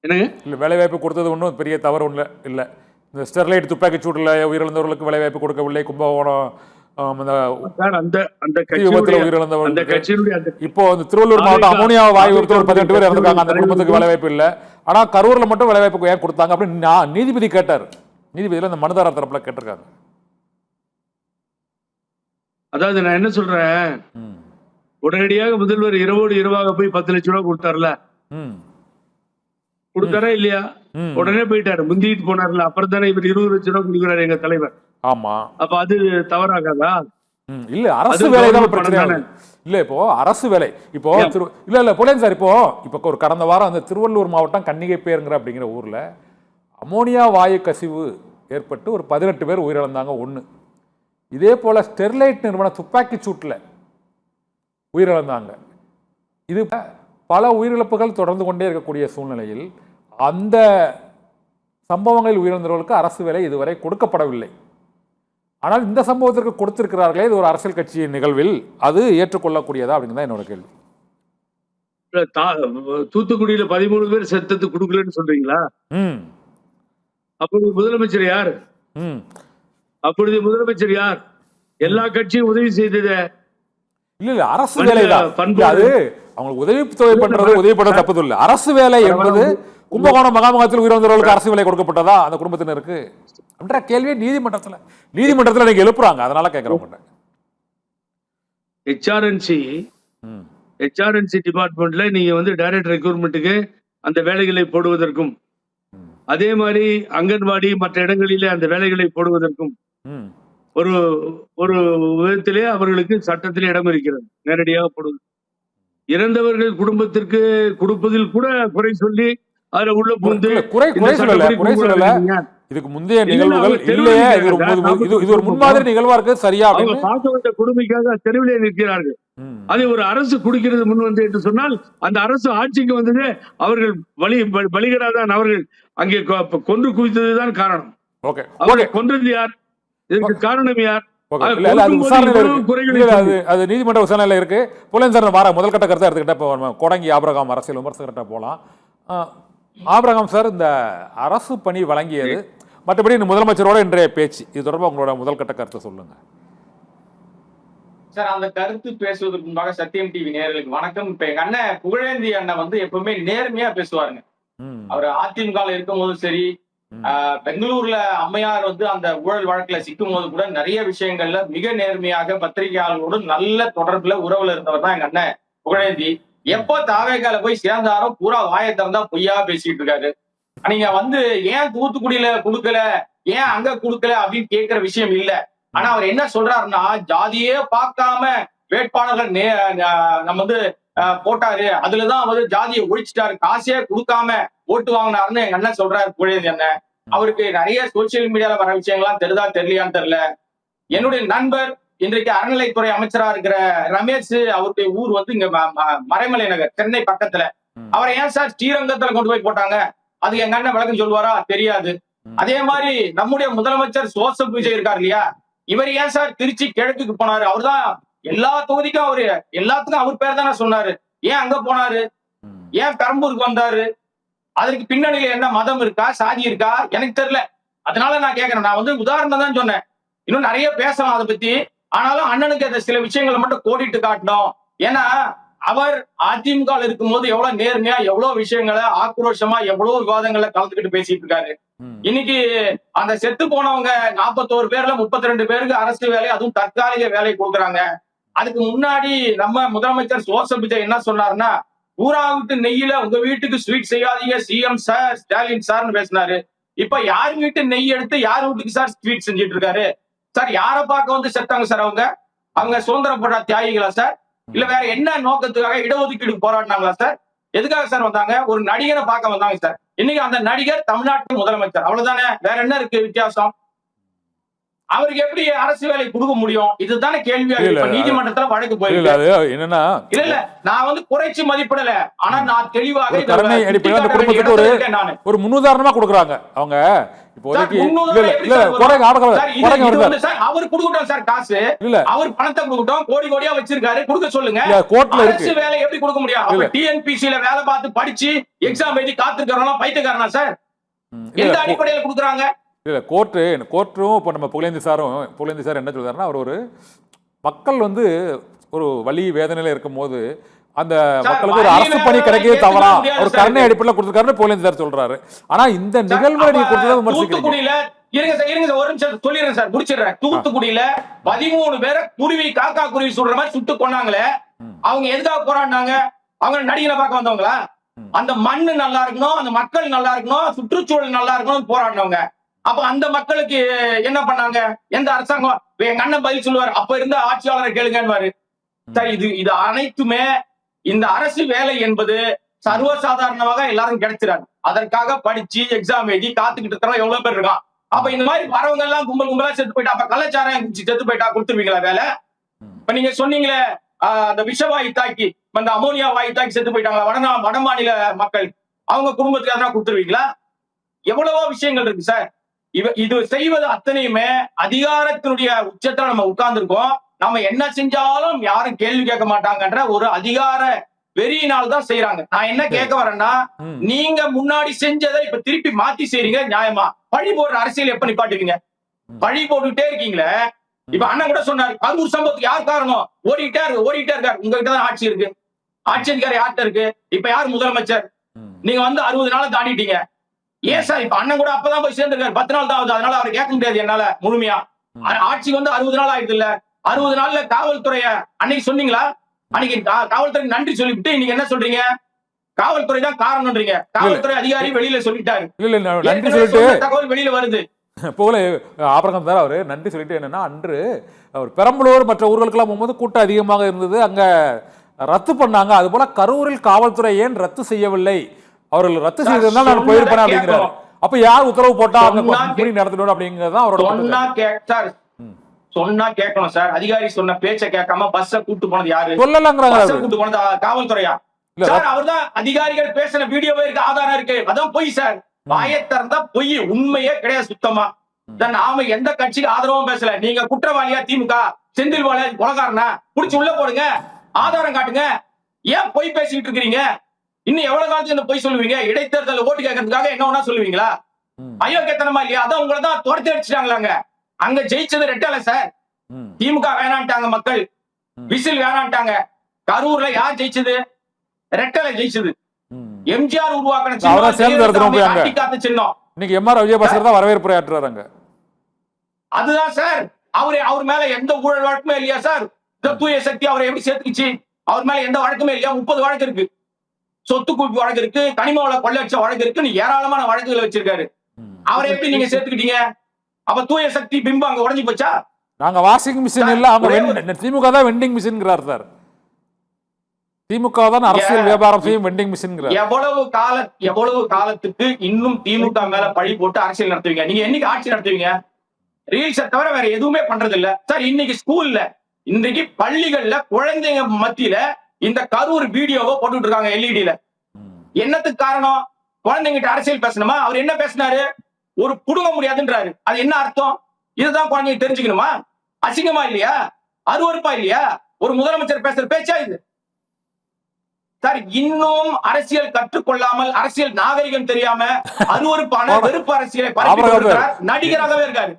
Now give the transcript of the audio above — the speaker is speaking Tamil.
என்னங்க இல்லை, வேலை வாய்ப்பு கொடுத்தது ஒன்றும் பெரிய தவறு ஒன்று இல்லை. இந்த ஸ்டெர்லைட் துப்பாக்கி சூட்டில் உயிரிழந்தவர்களுக்கு வேலை வாய்ப்பு கொடுக்கவில்லை. கும்பகோணம் அந்த சார் அந்த அந்த தீ விபத்தில் கட்சியினுடைய அந்த உயிரிழந்தவர்களுக்கு கட்சியினுடைய அந்த இப்போ இந்த திருவள்ளூர் மாவட்டம் அமோனியா வாயு விபத்தில் ஒரு 18 பேர் இறந்துருக்காங்க. அந்த குடும்பத்துக்கு வேலை வாய்ப்பு இல்லை. ஆனால் கரூரில் மட்டும் வேலை வாய்ப்பு ஏன் கொடுத்தாங்க அப்படின்னு நீதிபதி கேட்டார். நீதிபதியில் இந்த மனுதாரர் தரப்புல கேட்டிருக்காங்க. அதாவது நான் என்ன சொல்றேன், உடனடியாக முதல்வர் இரவோடு இரவாக போய் 10 லட்சம் ரூபாய் கொடுத்தாருல, கொடுத்தாரா இல்லையா? உடனே போயிட்டாரு, முந்திட்டு போனார்ல. அப்புறம் தானே இவர் 20 லட்சம் ரூபாய் கொடுக்குறாரு எங்க தலைவர். ஆமா, அப்ப அது தவறாகாதா? இல்ல அரசு வேலை தான் பிரச்சனை. இல்ல இப்போ அரசு வேலை இப்போ இல்ல புலேன் சார், இப்போ ஒரு கடந்த வாரம் அந்த திருவள்ளூர் மாவட்டம் கன்னிகைப்பேருங்கிற அப்படிங்கிற ஊர்ல அமோனியா வாயு கசிவு ஏற்பட்டு ஒரு 18 பேர் உயிரிழந்தாங்க. ஒண்ணு. இதே போல ஸ்டெர்லைட் நிறுவன துப்பாக்கி சூட்டில் உயிரிழந்தாங்க. இது பல உயிரிழப்புகள் தொடர்ந்து கொண்டே இருக்கக்கூடிய சூழ்நிலையில் அந்த சம்பவங்களில் உயிரிழந்தவர்களுக்கு அரசு வேலை இதுவரை கொடுக்கப்படவில்லை. ஆனால் இந்த சம்பவத்திற்கு கொடுத்திருக்கிறார்களே, இது ஒரு அரசியல் கட்சியின் நிகழ்வில், அது ஏற்றுக்கொள்ளக்கூடியதா அப்படிங்கிறதா என்னோட கேள்வி. தூத்துக்குடியில 13 பேர் செத்தது கொடுக்கலன்னு சொல்றீங்களா? அப்பொழுது முதலமைச்சர் யார்? அப்பொழுது முதலமைச்சர் யார்? எல்லா கட்சியும் உதவி செய்தது இல்ல அரசு வேலை தான். அது அவங்களுக்கு உதவி தொகை பண்றது, உதவி பண்றது தப்பு இல்லை. அரசு வேலை என்பது கும்பகோணம் மகாமகத்தில் உயிரிழந்தவர்களுக்கு அரசு வேலை கொடுக்கப்பட்டதா அந்த குடும்பத்தினருக்கு அப்படின்ற கேள்வியை நீதிமன்றத்தில் நீங்க எழுப்புறாங்க. அதனால கேட்கிறோம். ஹெச்ஆர்என்சி டிபார்ட்மெண்ட்ல நீங்க வந்து டைரக்ட் ரெக்ரூட்மெண்ட்டுக்கு அந்த வேலைகளை போடுவதற்கும், அதே மாதிரி அங்கன்வாடி மற்ற இடங்களிலே அந்த வேலைகளை போடுவதற்கும் ஒரு ஒரு விதத்திலே அவர்களுக்கு சட்டத்திலே இடம் இருக்கிறது, நேரடியாக போடுவது. இறந்தவர்கள் குடும்பத்திற்கு கொடுப்பதில் கூட குறை சொல்லி அதுல உள்ள புகுந்து இதுக்கு முந்தைய நிகழ்வுகள் இல்லையே, இது ஒரு முன்மாதிரி நிகழ்வா இருக்கு. சரியா பார்க்க வந்த கொடுமைக்காக தெருவிலே நிற்கிறார்கள். அதை ஒரு அரசு குடிக்கிறது முன் வந்து என்று சொன்னால், அந்த அரசு ஆட்சிக்கு வந்தது அவர்கள் பலிகராதான், அவர்கள் அங்கே கொன்று குவித்ததுதான் காரணம். அவரை கொன்றது யார்? இதற்கு காரணம் யார்? அது நீதிமன்ற விசாரணையில இருக்கு. புலேன் சார் வார முதல் கட்ட கருத்தை எடுத்துக்கிட்ட கோடங்கி ஆபிரகாம் அரசியல் விமர்சகர்கிட்ட போலாம். ஆபிரகாம் சார், இந்த அரசு பணி வழங்கியது, மற்றபடி இந்த முதலமைச்சரோட இன்றைய பேச்சு, இது தொடர்பாக உங்களோட முதல் கட்ட கருத்தை சொல்லுங்க சார். அந்த கருத்து பேசுவதற்கு முன்பாக சத்தியம் டிவி நேயர்களுக்கு வணக்கம். இப்ப எங்க அண்ணன் புகழேந்தி அண்ணன் வந்து எப்பவுமே நேர்மையா பேசுவாருங்க. அவர் அதிமுக இருக்கும் போதும் சரி, பெங்களூர்ல அம்மையார் வந்து அந்த ஊழல் வழக்குல சிக்கும் போது கூட நிறைய விஷயங்கள்ல மிக நேர்மையாக பத்திரிகையாளர்களோடு நல்ல தொடர்புல உறவுல இருந்தவர் தான் எங்க அண்ணன் புகழேந்தி. எப்போ தாவேகால போய் சேர்ந்தாரோ பூரா வாயை திறந்தா பொய்யா பேசிட்டு இருக்காரு. நீங்க வந்து ஏன் தூத்துக்குடியில கொடுக்கல, ஏன் அங்க கொடுக்கல அப்படின்னு கேட்கிற விஷயம் இல்ல. ஆனா அவர் என்ன சொல்றாருன்னா, ஜாதியே பார்க்காம வேட்பாளர்கள் நம்ம வந்து போட்டாரு, அதுலதான் வந்து ஜாதியை ஒழிச்சிட்டாரு, காசே கொடுக்காம ஓட்டு வாங்கினாருன்னு எங்க அண்ணன் சொல்றாரு புகழேந்தி அண்ணன். அவருக்கு நிறைய சோசியல் மீடியால வர விஷயங்கள்லாம் தெரியுதா தெரியலையான்னு தெரியல. என்னுடைய நண்பர் இன்றைக்கு அறநிலைத்துறை அமைச்சரா இருக்கிற ரமேஷ், அவருடைய ஊர் வந்து இங்க மறைமலை நகர், சென்னை பக்கத்துல. அவரை ஏன் சார் ஸ்ரீரங்கத்துல கொண்டு போய் போட்டாங்க, அதுக்கு எங்க அண்ணன் விளக்கம் சொல்லுவாரா? தெரியாது. அதே மாதிரி நம்முடைய முதலமைச்சர் ஜோசப் விஜய் இருக்காரு இல்லையா, இவர் ஏன் சார் திருச்சி கிழக்குக்கு போனாரு? அவர்தான் எல்லா தொகுதிக்கும் அவரு எல்லாத்துக்கும் அவர் பேர் தானே சொன்னாரு. ஏன் அங்க போனாரு? ஏன் பெரம்பூருக்கு வந்தாரு? அதற்கு பின்னணியில என்ன மதம் இருக்கா, சாதி இருக்கா, எனக்கு தெரியல. அதனால நான் கேட்கிறேன். நான் வந்து உதாரணம் தான் சொன்னேன், இன்னும் நிறைய பேசலாம் அதை பத்தி. ஆனாலும் அண்ணனுக்கு அந்த சில விஷயங்களை மட்டும் கோடிட்டு காட்டணும். ஏன்னா அவர் அதிமுக இருக்கும் போது எவ்வளவு நேர்மையா, எவ்வளவு விஷயங்களை ஆக்ரோஷமா, எவ்வளவு விவாதங்களை கலந்துக்கிட்டு பேசிட்டு இருக்காரு. இன்னைக்கு அந்த செத்து போனவங்க 41 பேர்ல 32 பேருக்கு அரசு வேலை, அதுவும் தற்காலிக வேலை கொடுக்குறாங்க. அதுக்கு முன்னாடி நம்ம முதலமைச்சர் ஜோசப் விஜய் என்ன சொன்னாருன்னா, ஊரா வீட்டு நெய்யில உங்க வீட்டுக்கு ஸ்வீட் செய்யாதீங்க சிஎம் சார், ஸ்டாலின் சார்னு பேசினாரு. இப்ப யார் வீட்டு நெய் எடுத்து யார் வீட்டுக்கு சார் ஸ்வீட் செஞ்சுட்டு இருக்காரு? சார் யாரை பார்க்க வந்து செத்தாங்க சார்? அவங்க சுதந்திர போராட்ட தியாகிகளா சார்? இல்ல வேற என்ன நோக்கத்துக்காக இடஒதுக்கீடு போராடினாங்களா சார்? எதுக்காக சார் வந்தாங்க? ஒரு நடிகரை பார்க்க வந்தாங்க சார். இன்னைக்கு அந்த நடிகர் தமிழ்நாட்டு முதலமைச்சர், அவ்வளவுதானே. வேற என்ன இருக்கு வித்தியாசம்? அவருக்கு எப்படி அரசு வேலை கொடுக்க முடியும்? இதுதானே கேள்வியா இருக்கு. இப்ப நீதிமன்றத்துல வழக்கு போயிருக்கு. அது என்னன்னா இல்ல நான் வந்து குறைச்சு மதிப்பிடல. ஆனா நான் தெளிவாக ஒரு கருணை அடிப்படையில் அந்த குடும்பத்துக்கு ஒரு முன்னுதாரணமா கொடுக்குறாங்க அவங்க. இப்போதைக்கு அவர் கொடுக்கட்டும் சார் காசு, அவர் பணத்தை கொடுக்கட்டும், கோடி கோடியா வச்சிருக்காரு, கொடுக்க சொல்லுங்க. கோர்ட்ல அரசு வேலை எப்படி கொடுக்க முடியும்? டிஎன்பிசில வேலை பார்த்து படிச்சு எக்ஸாம் எழுதி காத்துக்கிறவங்க பைத்தியக்காரனா சார்? எந்த அடிப்படையில கொடுக்குறாங்க? இல்ல கோர்ட்டும் இப்ப நம்ம புகழேந்தி சார் என்ன சொல்றாருன்னா, அவர் ஒரு மக்கள் வந்து ஒரு வலி வேதனையில இருக்கும் போது அந்த மக்களுக்கு ஒரு அரசு பணி கிடைக்கிறது தவறா ஒரு கருணை அடிப்படையில் கொடுத்துருக்காருன்னு புகழேந்தி சார் சொல்றாரு. ஆனா இந்த நிகழ்வுல நீங்க கொடுத்ததை விமர்சிக்கிறீங்க. இருங்க ஒரு நிமிஷம் சொல்லிடுறேன் சார், முடிச்சிடுறேன். தூத்துக்குடியில 13 பேரை குருவி காக்கா குருவி சொல்ற மாதிரி சுட்டு கொன்னாங்களே, அவங்க எதுக்காக போராடினாங்க? அவங்க நடிகரை பார்க்க வந்தவங்களா? அந்த மண்ணு நல்லா இருக்கணும், அந்த மக்கள் நல்லா இருக்கணும், சுற்றுச்சூழல் நல்லா இருக்கணும் போராடினவங்க. அப்ப அந்த மக்களுக்கு என்ன பண்ணாங்க? எந்த அரசாங்கம்? எங்க அண்ணன் பதில் சொல்லுவார், அப்ப இருந்த ஆட்சியாளரை கேளுங்கன்னு. சார் இது அனைத்துமே இந்த அரசு வேலை என்பது சர்வசாதாரணமாக எல்லாரும் கிடைச்சிடாது. அதற்காக படிச்சு எக்ஸாம் எழுதி காத்துக்கிட்டு இருக்கிறவங்க எவ்வளவு பேர் இருக்கான். அப்ப இந்த மாதிரி வரவங்க எல்லாம் கும்பலா செத்து போயிட்டா, அப்ப கள்ளச்சாரம் செத்து போயிட்டா கொடுத்துருவீங்களா வேலை? இப்ப நீங்க சொன்னீங்களே அந்த விஷவாயு தாக்கி, அந்த அமோனியா வாயு தாக்கி செத்து போயிட்டாங்களா வட மாநில மக்கள், அவங்க குடும்பத்துக்கு எதனா கொடுத்துருவீங்களா? எவ்வளவோ விஷயங்கள் இருக்கு சார். இது செய்வது அத்தனையுமே அதிகாரத்தினுடைய உச்சத்துல நம்ம உட்கார்ந்துருக்கோம். நம்ம என்ன செஞ்சாலும் யாரும் கேள்வி கேட்க மாட்டாங்கன்ற ஒரு அதிகார வெறியினால் தான் செய்யறாங்க. நான் என்ன கேட்க வரேன்னா, நீங்க முன்னாடி செஞ்சதை இப்ப திருப்பி மாத்தி செய்றீங்க நியாயமா? பழி போடுற அரசியல் எப்ப நிப்பாட்டுவீங்க? பழி போட்டுட்டே இருக்கீங்களே. இப்ப அண்ணன் கூட சொன்னாரு, கரூர் சம்பவத்துக்கு யார் காரணம்? ஓடிட்டே இருக்காரு. உங்ககிட்ட தான் ஆட்சி இருக்கு, ஆட்சி அதிகாரம் யார்கிட்ட இருக்கு? இப்ப யார் முதலமைச்சர்? நீங்க வந்து 60 நாளை தாண்டிட்டீங்க. ஏன் சார் இப்ப அண்ணன் கூட அப்பதான் போய் சேர்ந்திருக்காரு, 10 நாள் தான் ஆகுது. அதனால அவரை கேட்க முடியாது என்னால முழுமையா. ஆட்சி வந்து 60 நாள் ஆயிடுது இல்ல? 60 நாள்ல காவல்துறைய அன்னைக்கு சொன்னீங்களா? அன்னைக்கு காவல்துறைக்கு நன்றி சொல்லிவிட்டு இன்னைக்கு என்ன சொல்றீங்க? காவல்துறை தான் காரணம்ன்றீங்க. காவல்துறை அதிகாரி வெளியில சொல்லிட்டாரு. நன்றி சொல்லிட்டு தகவல் வெளியில வருது. போல ஆபரகம் சார் அவரு நன்றி சொல்லிட்டு என்னன்னா, அன்று அவர் பெரம்பலூர் மற்ற ஊர்களுக்கெல்லாம் போகும்போது கூட்டம் அதிகமாக இருந்தது, அங்க ரத்து பண்ணாங்க. அது போல கரூரில் காவல்துறை ஏன் ரத்து செய்யவில்லை? அவர்கள் ரத்து செய்ததுதான் நான் போயிருப்பேன் அப்படிங்கிறாரு. அப்ப யார் உத்தரவு போட்டா அங்க நடத்தணும் அப்படிங்கறதுதான் அவரோட சொன்னா கேட்கணும் சார். அதிகாரி சொன்ன பேச்ச கேட்காம பஸ்ஸ கூட்டு போனது யாரு? சொல்லலங்கறாங்க. கூட்டு போனது காவல்துறையா? சார் அவர்தான் அதிகாரிகள் பேசின வீடியோவே இருக்கு, ஆதாரம் இருக்கு. அதான் பொய் சார். வாயை திறந்தா பொய், உண்மையே கிடையாது சுத்தமா. நாம எந்த கட்சிக்கு ஆதரவும் பேசல. நீங்க குற்றவாளியா திமுக, செந்தில் பாலாஜி கொலைகாரனா புடிச்சு உள்ள போடுங்க, ஆதாரம் காட்டுங்க. ஏன் பொய் பேசிட்டு இருக்கீங்க? இன்னும் எவ்வளவு காலத்துக்கு இந்த பொய் சொல்லுவீங்க? இடைத்தேர்தல் ஓட்டு கேட்கறதுக்காக என்ன வேணா சொல்லுவீங்களா? அயோக்கியத்தனமா இல்லையா? அதான் உங்களை தான் துரத்தி அடிச்சிட்டாங்களாங்க. அங்க ஜெயிச்சது ரெட்டல சார். திமுக வேணான்ட்டாங்க மக்கள், விசில் வேணான்ட்டாங்க. கரூர்ல யார் ஜெயிச்சது? ரெட்டல ஜெயிச்சது. எம்ஜிஆர் உருவாக்கின சின்னம். இன்னைக்கு எம்ஆர் விஜயபாஸ்கர் தான் வரவேற்புரை ஆற்றுறாங்க. அதுதான் சார். அவர் மேல எந்த ஊழல் வழக்குமே இல்லையா சார்? தூய சக்தி அவரை எப்படி சேர்த்துக்கிச்சு? அவர் மேல எந்த வழக்குமே இல்லையா? 30 வழக்கு இருக்கு. சொத்து குவிப்பு வழக்கு இருக்கு, கனிம வள கொள்ளடிச்ச வழக்கு இருக்கு, ஏராளமான வழக்குகளை வச்சிருக்காரு. அவரை எப்படி நீங்க சேர்த்துக்கிட்டீங்க? அப்ப தூய சக்தி பிம்பம் அங்க உடைஞ்சு போச்சா? நாங்க வாஷிங் மிஷின் இல்ல, அவங்க திமுக தான் வெண்டிங் மிஷின்ங்கிறார் சார். திமுக தான் அரசியல் வியாபாரம் செய்யும் வெண்டிங் மிஷின்ங்கிறார். எவ்வளவு காலத்துக்கு இன்னும் திமுக மேல பழி போட்டு அரசியல் நடத்துவீங்க? நீங்க என்னைக்கு ஆட்சி நடத்துவீங்க? ரீல்ஸை தவிர வேற எதுவுமே பண்றது இல்ல சார். இன்னைக்கு ஸ்கூல்ல, இன்றைக்கு பள்ளிகள்ல குழந்தைங்க மத்தியில இந்த கரூர் வீடியோவை போட்டுட்டு இருக்காங்க எல்இடில. என்னத்துக்கு காரணம்? குழந்தைங்கிட்ட அரசியல் பேசணுமா? அவர் என்ன பேசினாரு? ஒரு புடுங்க முடியாதுன்றாரு. அது என்ன அர்த்தம்? இதுதான் குழந்தைங்க தெரிஞ்சுக்கணுமா? அசிங்கமா இல்லையா? அருவருப்பா இல்லையா? ஒரு முதலமைச்சர் பேசுற பேச்சா இது சார்? இன்னும் அரசியல் கற்றுக்கொள்ளாமல், அரசியல் நாகரிகம் தெரியாம அருவருப்பான வெறுப்பு அரசியலை பரப்பி நடிகராகவே இருக்காரு.